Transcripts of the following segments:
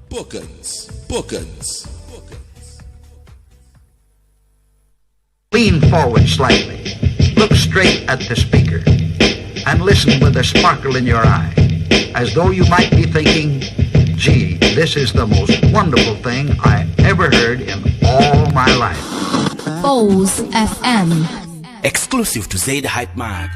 Bookins. Lean forward slightly, look straight at the speaker, and listen with a sparkle in your eye, as though you might be thinking, gee, this is the most wonderful thing I ever heard in all my life. Bowls FM. Exclusive to Zaid Hype Mag.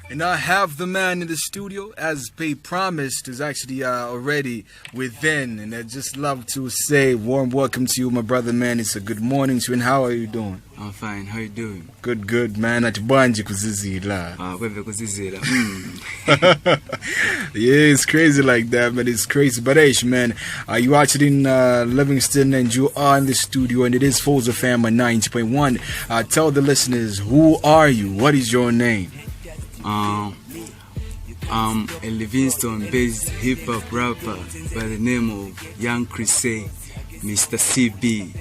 And I have the man in the studio, as Pay promised, is actually already within. And I'd just love to say warm welcome to you, my brother, man. It's a good morning to you. And how are you doing? I'm fine. How you doing? Good, man. Atibanje kuzizila. Kweve kuzizila. Yeah, it's crazy like that, man. It's crazy. But hey, man, you actually in Livingston and you are in the studio, and it is Foza Fam at 90.1. Tell the listeners, who are you? What is your name? I'm a Livingston-based hip-hop rapper by the name of Yhung chriseh, Mr. CB.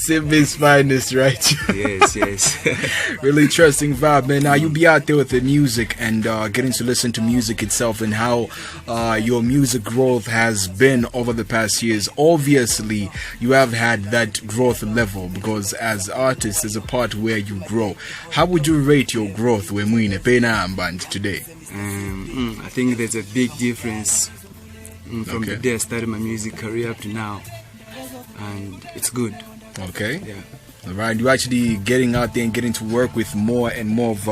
CB's finest, right? Yes. Really interesting vibe, man. Now you be out there with the music and getting to listen to music itself and how your music growth has been over the past years. Obviously, you have had that growth level because as artists, there's a part where you grow. How would you rate your growth when we in a Pena band today? I think there's a big difference from the day I started my music career up to now. And it's good. Okay. Yeah. All right. You're actually getting out there and getting to work with more and more of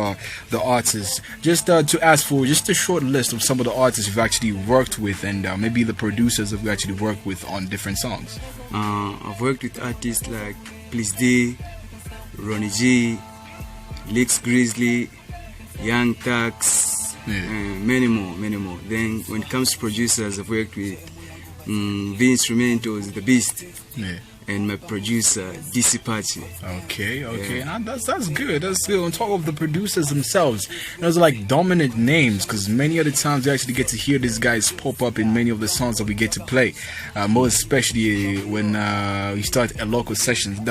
the artists. Just to ask for just a short list of some of the artists you've actually worked with and maybe the producers that we actually worked with on different songs. I've worked with artists like Please D, Ronnie G, Lex Grizzly, Young Tax, many more. Then when it comes to producers, I've worked with the Instrumentals, The Beast, and my producer, DC Pachi. Okay. Yeah. That's good. That's good. On top of the producers themselves, those are like dominant names because many of the times you actually get to hear these guys pop up in many of the songs that we get to play. Most especially when you start a local sessions. So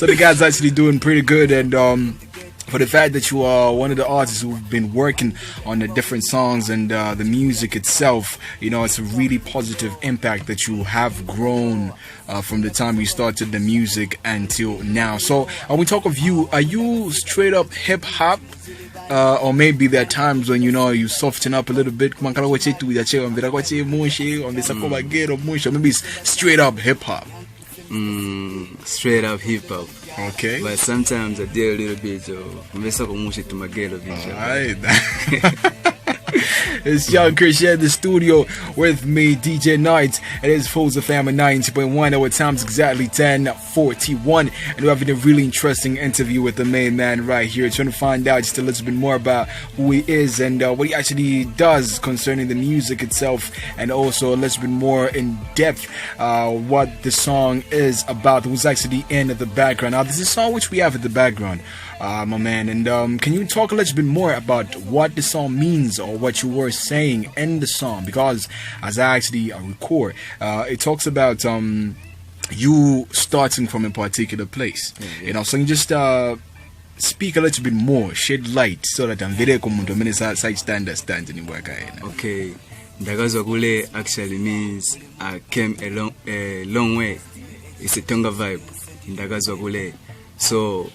the guy's actually doing pretty good, and for the fact that you are one of the artists who've been working on the different songs and the music itself, you know, it's a really positive impact that you have grown from the time you started the music until now. So when we talk of you, are you straight up hip hop? Or maybe there are times when, you know, you soften up a little bit. Maybe it's straight up hip hop. Straight up hip hop. Okay. But sometimes I do a little bit of to my girl. It's Yhung chriseh in the studio with me, DJ Knight. It is Foza Fam at 90.1. Our time's exactly 10:41, and we're having a really interesting interview with the main man right here, trying to find out just a little bit more about who he is and what he actually does concerning the music itself, and also a little bit more in depth what the song is about, who's actually in the background. Now, this is a song which we have at the background, my man, and can you talk a little bit more about what the song means or what you were saying in the song? Because as I actually record, it talks about you starting from a particular place. You know, so you just speak a little bit more, shed light, so that I'm very common side understand anymore. Okay, Ndagazwa Gule actually means I came a long way. It's a Tonga vibe, Ndagazwa Gule. So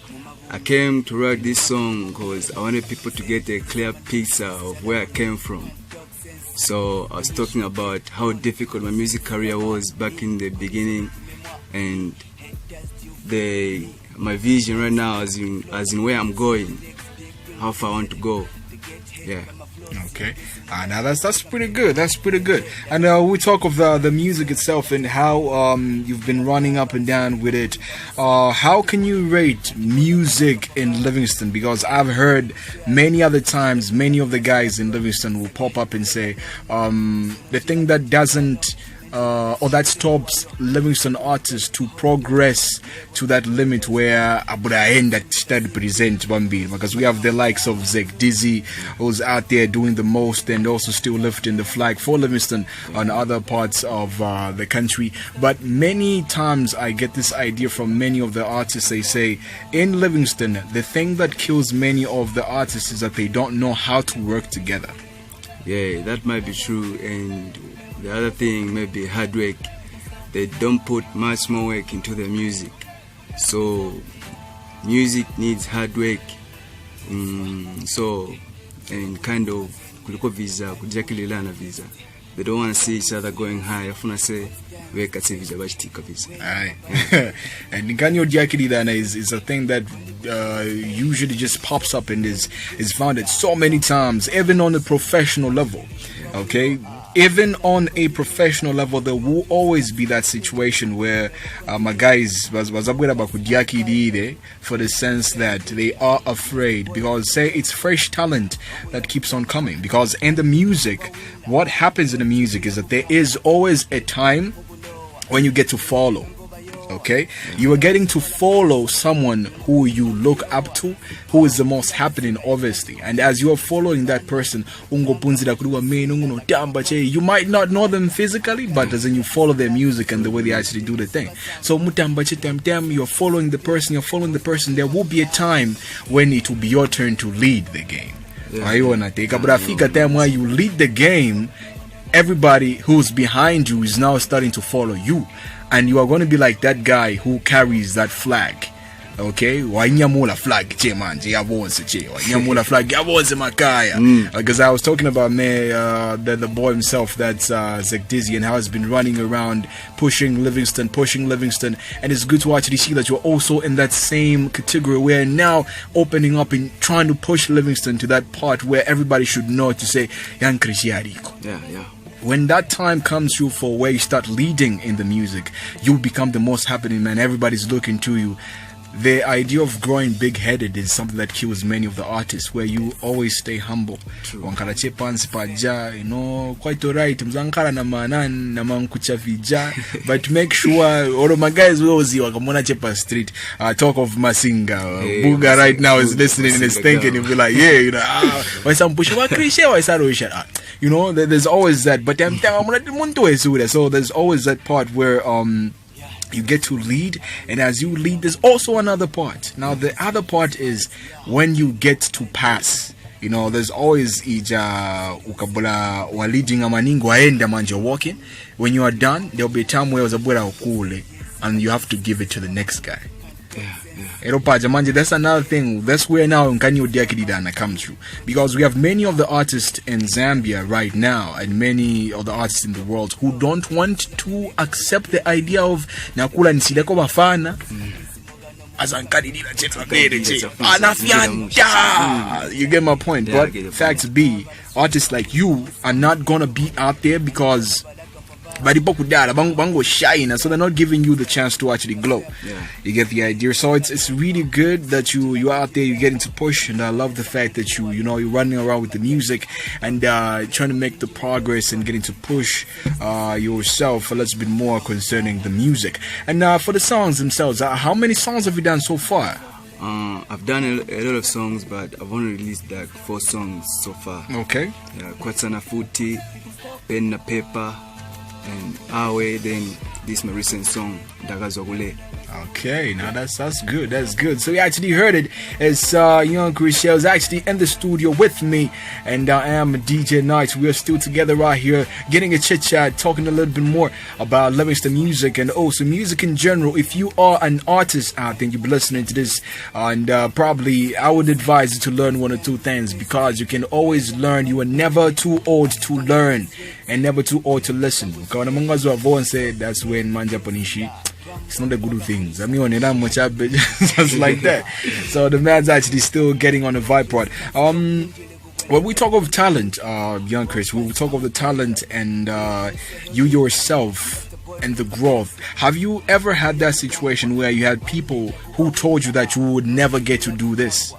I came to write this song because I wanted people to get a clear picture of where I came from. So I was talking about how difficult my music career was back in the beginning, and my vision right now as in where I'm going, how far I want to go. Yeah. Okay. Now that's pretty good. That's pretty good. And we talk of the music itself and how you've been running up and down with it. How can you rate music in Livingston? Because I've heard many other times, many of the guys in Livingston will pop up and say the thing that doesn't or that stops Livingston artists to progress to that limit where Abrahen that present Bambi, because we have the likes of Zeg Dizzy, who's out there doing the most and also still lifting the flag for Livingston on other parts of the country. But many times I get this idea from many of the artists. They say in Livingston, the thing that kills many of the artists is that they don't know how to work together. Yeah, that might be true. And the other thing may be hard work. They don't put much more work into the music. So music needs hard work. So, and kind of kuliko visa, kujakililana visa. They don't want to see each other going high. Afuna say weka visa bachitika visa. Aye. And Nganyo Diakililana is a thing that usually just pops up and is found at so many times, even on a professional level. Okay, even on a professional level, there will always be that situation where my guys was for the sense that they are afraid, because say it's fresh talent that keeps on coming. Because in the music, what happens in the music is that there is always a time when you get to follow. Okay, you are getting to follow someone who you look up to, who is the most happening, obviously. And as you are following that person, you might not know them physically, but as in you follow their music and the way they actually do the thing. So you're following the person. There will be a time when it will be your turn to lead the game. But I think at time where you lead the game, everybody who's behind you is now starting to follow you. And you are going to be like that guy who carries that flag. Okay? Wanyamula flag. Because I was talking about the boy himself, that's Zeg Dizzy, and how he's been running around pushing Livingston. And it's good to actually see that you're also in that same category where now opening up and trying to push Livingston to that part where everybody should know to say, Yhung chriseh. Yeah. When that time comes through for where you start leading in the music, you become the most happening man. Everybody's looking to you. The idea of growing big-headed is something that kills many of the artists, where you always stay humble. Quite alright. But make sure all of my guys will see street. Talk of Masinga. Buga right now is listening and is thinking, he'll be like, yeah, why some push chriseh, why there's always that. But so there's always that part where you get to lead, and as you lead, there's also another part. Now, the other part is when you get to pass. There's always ukabula waliding amaningo aenda manje walking. When you are done, there'll be a time where ukule, and you have to give it to the next guy. Yeah. That's another thing. That's where now Nkanyo Diakilidana comes through. Because we have many of the artists in Zambia right now, and many of the artists in the world who don't want to accept the idea of Nakula Nsileko Bafana. You get my point. But facts be, artists like you are not gonna be out there because bango shine, so they're not giving you the chance to actually glow. You get the idea. So it's really good that you're out there, you're getting to push, and I love the fact that you're running around with the music and trying to make the progress and getting to push yourself a little bit more concerning the music. And for the songs themselves, how many songs have you done so far? I've done a lot of songs, but I've only released like 4 songs so far. Okay. Kwatsana Futi, Pen na Paper, and Awe, then this my recent song, Dagazogule. Okay, now that's good. That's good. So you actually heard it. It's Yhung chriseh is actually in the studio with me, and I am DJ Knights. We are still together right here, getting a chit chat, talking a little bit more about Livingston music and also music in general. If you are an artist out there, you'll be listening to this, and probably I would advise you to learn 1 or 2 things, because you can always learn. You are never too old to learn and never too old to listen. Because Mangazo said that's when Manja Panishi. It's not a good thing. I mean, just like that. So the man's actually still getting on the vibe part. When we talk of talent, Yhung Chris, we talk of the talent and you yourself and the growth. Have you ever had that situation where you had people who told you that you would never get to do this?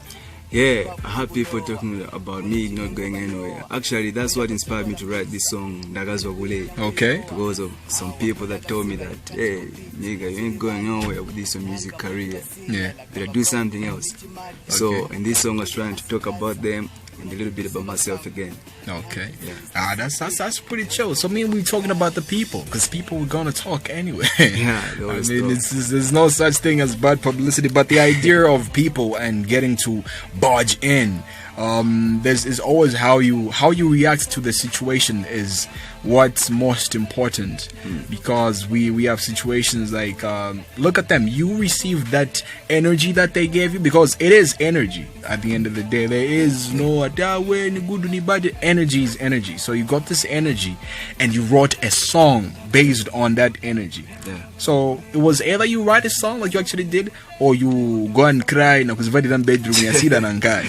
Yeah, I have people talking about me not going anywhere. Actually, that's what inspired me to write this song, Ndagazwa Gule. Okay. Because of some people that told me that, hey, nigga, you ain't going nowhere with this music career. Yeah. Better do something else. Okay. So, in this song, I was trying to talk about them and a little bit about myself again. Okay. Yeah. That's pretty chill. So, we're talking about the people, because people were gonna talk anyway. Yeah. There's no such thing as bad publicity, but the idea of people and getting to barge in, is always how you react to the situation is what's most important. Because we have situations like, look at them, you receive that energy that they gave you, because it is energy at the end of the day. There is no good ni bad. Energy is energy. So you got this energy and you wrote a song based on that energy. Yeah. So it was either you write a song like you actually did, or you go and cry because very in bedroom and see that and cry.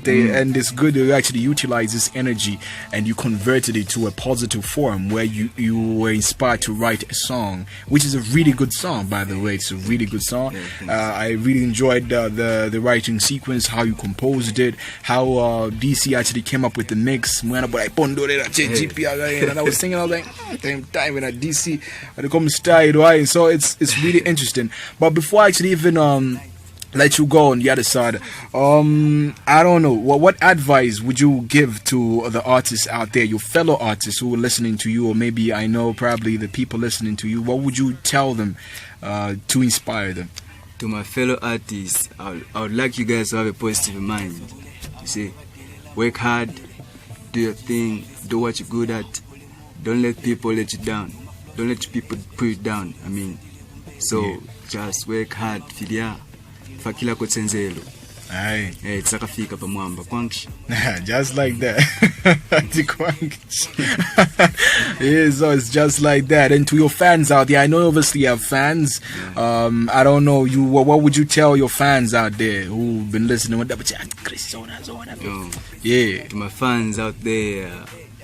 And it's good you actually utilize this energy and you converted it to a positive form where you were inspired to write a song, which is a really good song, by the way. It's a really good song. I really enjoyed the writing sequence, how you composed it, how DC actually came up with the mix. And I was thinking, I was like, damn time when I DC when it comes style, right? So it's really interesting. But before I actually even let you go on the other side, I don't know, what advice would you give to the artists out there, your fellow artists who are listening to you, or maybe I know probably the people listening to you? What would you tell them to inspire them? To my fellow artists, I would like you guys to have a positive mind. You see, work hard, do your thing, do what you're good at. Don't let people let you down. Don't let people put you down. So just work hard. Filia, fakila kotsenzelo. Aye. Tsakafika pamwamba kwangish. Just like that. Yeah, so it's just like that. And to your fans out there, I know obviously you have fans. I don't know you. What would you tell your fans out there who've been listening? Yeah. To my fans out there,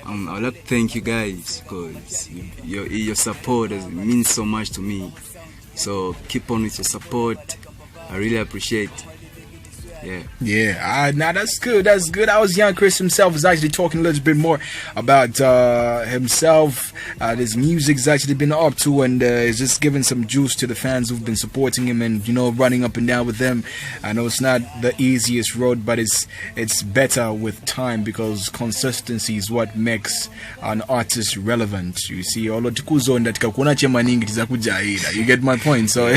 I would like to thank you guys because your support means so much to me. So keep on with your support. I really appreciate it. Yeah. Now that's good. I was Young Chris himself was actually talking a little bit more about himself. His music's actually been up to, and he's just giving some juice to the fans who've been supporting him and running up and down with him. I know it's not the easiest road, but it's better with time because consistency is what makes an artist relevant. You see, you get my point. So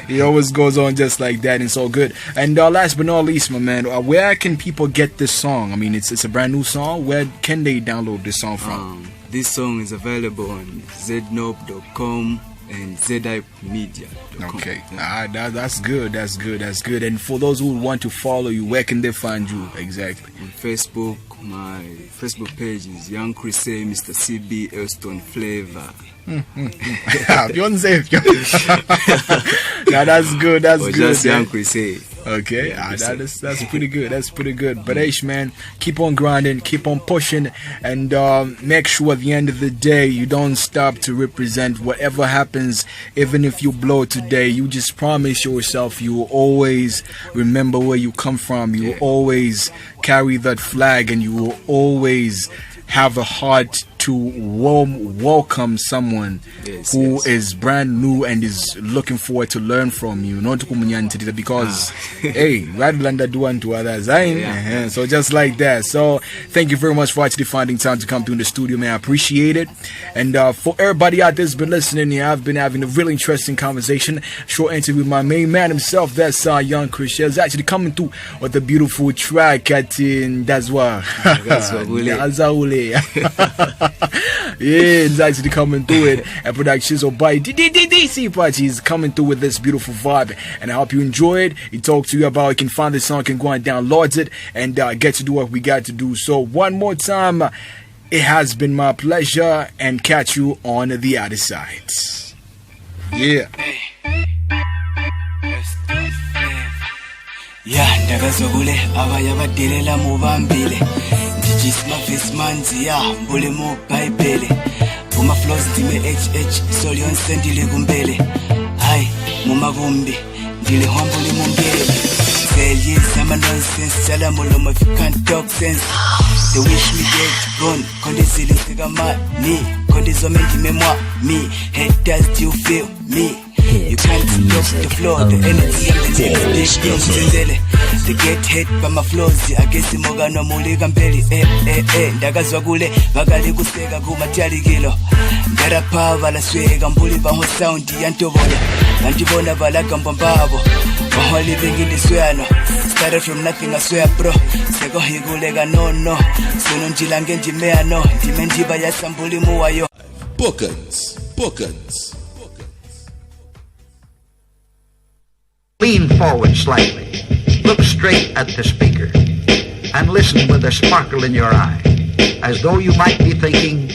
he always goes on just like that, and it's all good. And last but not least, my man, where can people get this song? It's a brand new song. Where can they download this song from? This song is available on znope.com and zhypemedia.com. Okay, that's good. And for those who want to follow you, where can they find you exactly? On Facebook, my Facebook page is Yhung chriseh Mr. CB Elston Flavor. Now that's good. That's or good. Just Yhung chriseh. Okay, that's pretty good. That's pretty good. But H, man, keep on grinding, keep on pushing, and make sure at the end of the day you don't stop to represent whatever happens. Even if you blow today, you just promise yourself you will always remember where you come from. You will always carry that flag, and you will always have a heart to welcome someone who is brand new and is looking forward to learn from you, not to because hey, rather than that do unto others. So just like that. So thank you very much for actually finding time to come through in the studio, man. I appreciate it. And for everybody out there's been listening here, I've been having a really interesting conversation, short interview with my main man himself. That's Young chriseh is actually coming through with a beautiful track at in Dazwa. Yeah, it's actually coming through it. And productions or by DC Party is coming through with this beautiful vibe. And I hope you enjoy it. He talked to you about, you can find this song, can go and download it and get to do what we got to do. So one more time, it has been my pleasure, and catch you on the other side. Yeah. Yeah, ndakazokule abayabadelela mubambile ndijisma vismanzi ya mbule mu bible uma flows dime hh solion sendile kumbele hai mumakumbi ndile hombuli mungele Failures, I'm a nonsense. Tell them all if you can't talk sense. They wish me dead, gone. Condescending, take a man, me. Condescending, memoir, me. Haters, do you feel me? You can't stop the floor, the energy and the next big things. They get hit by my flows. I guess the Mogano Mulligan belly. Ndagazwa kule, bakali kuseka kumatyali kilo. Ndarapa vala swega, mbuli baho sound yantobola. Nantibona vala kambambabo. Baho living in this way, no. Started from nothing, I swear, bro. Sego higulega, no. Sono njilange njimea, no. Ndimenjiba ya sambuli muwayo. Bookins. Lean forward slightly. Look straight at the speaker and listen with a sparkle in your eye, as though you might be thinking,